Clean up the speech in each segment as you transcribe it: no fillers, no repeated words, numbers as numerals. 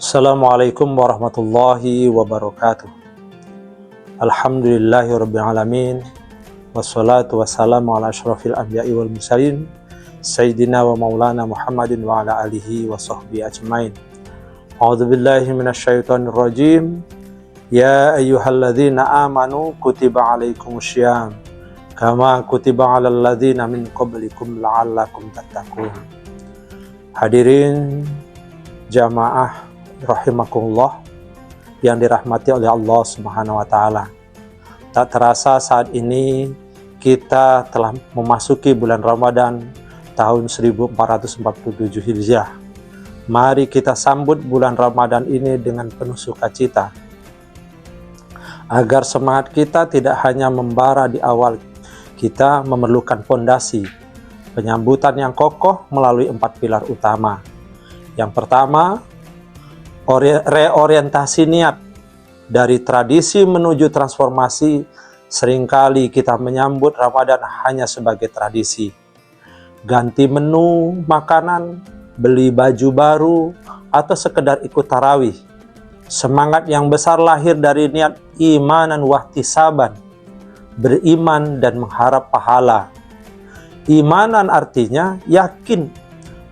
Assalamualaikum warahmatullahi wabarakatuh. Alhamdulillahirabbil alamin. Wassalatu wassalamu ala asyrafil anbiya'i wal mursalin sayyidina wa maulana Muhammadin wa ala alihi wa sahbihi ajmain. A'udzubillahi minasyaitonir rajim. Ya ayyuhalladzina amanu kutiba alaikumussyiyam kama kutiba alal ladzina min qablikum la'allakum tattaqun. Hadirin jamaah rahimakumullah yang dirahmati oleh Allah Subhanahu wa taala. Tak terasa saat ini kita telah memasuki bulan Ramadan tahun 1447 Hijriah. Mari kita sambut bulan Ramadan ini dengan penuh sukacita, agar semangat kita tidak hanya membara di awal. Kita memerlukan fondasi penyambutan yang kokoh melalui 4 pilar utama. Yang pertama, reorientasi niat. Dari tradisi menuju transformasi, seringkali kita menyambut Ramadan hanya sebagai tradisi. Ganti menu makanan, beli baju baru, atau sekedar ikut tarawih. Semangat yang besar lahir dari niat imanan wahtisaban, beriman dan mengharap pahala. Imanan artinya yakin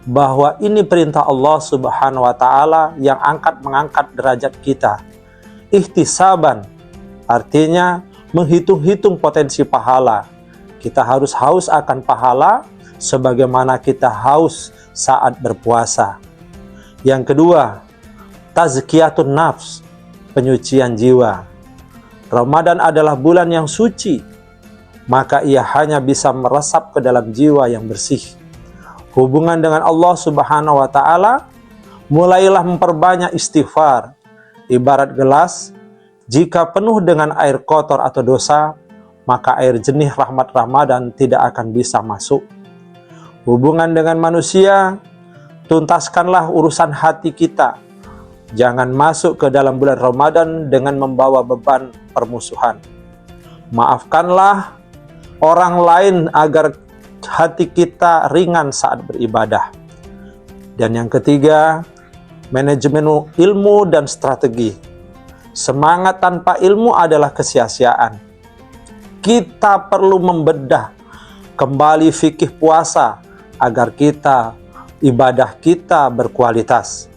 bahwa ini perintah Allah Subhanahu wa taala yang mengangkat derajat kita. Ihtisaban artinya menghitung-hitung potensi pahala. Kita harus haus akan pahala sebagaimana kita haus saat berpuasa. Yang kedua, tazkiyatun nafs, penyucian jiwa. Ramadan adalah bulan yang suci, maka ia hanya bisa meresap ke dalam jiwa yang bersih. Hubungan dengan Allah Subhanahu wa taala, mulailah memperbanyak istighfar. Ibarat gelas, jika penuh dengan air kotor atau dosa, maka air jernih rahmat Ramadan tidak akan bisa masuk. Hubungan dengan manusia, tuntaskanlah urusan hati kita. Jangan masuk ke dalam bulan Ramadan dengan membawa beban permusuhan. Maafkanlah orang lain agar hati kita ringan saat beribadah. Dan yang ketiga, manajemen ilmu dan strategi. Semangat tanpa ilmu adalah kesia-siaan. Kita perlu membedah kembali fikih puasa agar ibadah kita berkualitas.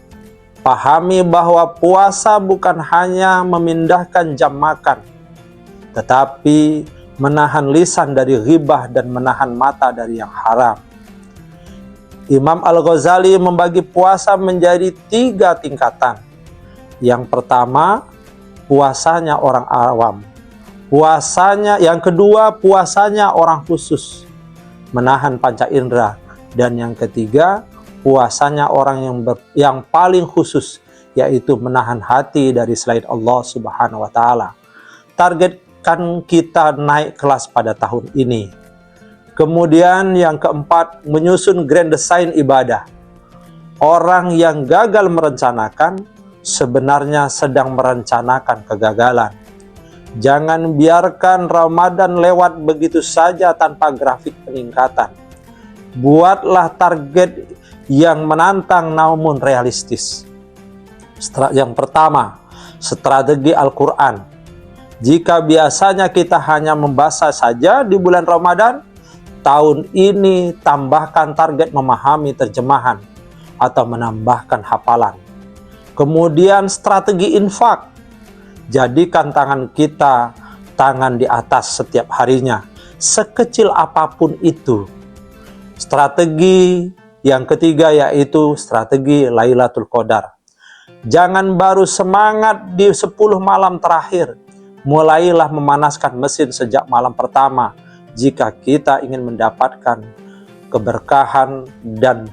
Pahami bahwa puasa bukan hanya memindahkan jam makan, tetapi menahan lisan dari ghibah dan menahan mata dari yang haram. Imam Al-Ghazali membagi puasa menjadi 3 tingkatan. Yang pertama, puasanya orang awam. Yang kedua, puasanya orang khusus, menahan panca indera. Dan yang ketiga, puasanya orang yang paling khusus, yaitu menahan hati dari selain Allah Subhanahu wa taala. Targetkan kita naik kelas pada tahun ini. Kemudian yang keempat, menyusun grand design ibadah. Orang yang gagal merencanakan sebenarnya sedang merencanakan kegagalan. Jangan biarkan Ramadan lewat begitu saja tanpa grafik peningkatan. Buatlah target yang menantang namun realistis. Yang pertama, strategi Al-Quran. Jika biasanya kita hanya membaca saja di bulan Ramadan, tahun ini tambahkan target memahami terjemahan atau menambahkan hafalan. Kemudian strategi infak. Jadikan tangan kita tangan di atas setiap harinya, sekecil apapun itu. Strategi yang ketiga yaitu strategi Lailatul Qadar. Jangan baru semangat di 10 malam terakhir. Mulailah memanaskan mesin sejak malam pertama jika kita ingin mendapatkan keberkahan dan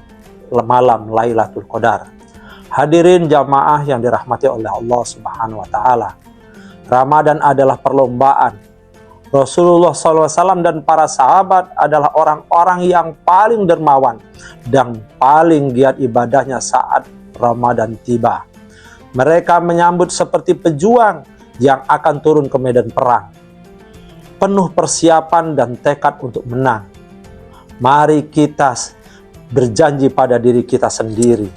malam Lailatul Qadar. Hadirin jamaah yang dirahmati oleh Allah Subhanahu wa taala. Ramadan adalah perlombaan. Rasulullah SAW dan para sahabat adalah orang-orang yang paling dermawan dan paling giat ibadahnya saat Ramadan tiba. Mereka menyambut seperti pejuang yang akan turun ke medan perang, penuh persiapan dan tekad untuk menang. Mari kita berjanji pada diri kita sendiri,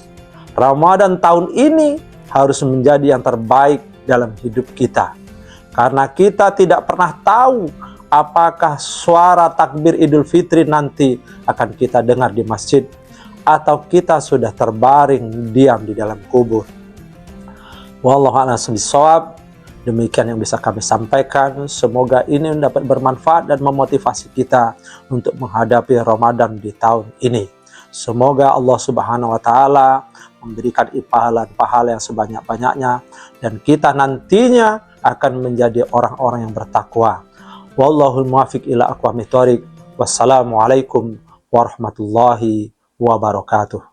Ramadan tahun ini harus menjadi yang terbaik dalam hidup kita. Karena kita tidak pernah tahu apakah suara takbir Idul Fitri nanti akan kita dengar di masjid, atau kita sudah terbaring diam di dalam kubur. Wallahu a'lam bishawab. Demikian yang bisa kami sampaikan. Semoga ini dapat bermanfaat dan memotivasi kita untuk menghadapi Ramadan di tahun ini. Semoga Allah Subhanahu wa taala memberikan pahala yang sebanyak-banyaknya, dan kita nantinya akan menjadi orang-orang yang bertakwa. Wallahul muwaffiq ila aqwamit thoriq. Wassalamualaikum warahmatullahi wabarakatuh.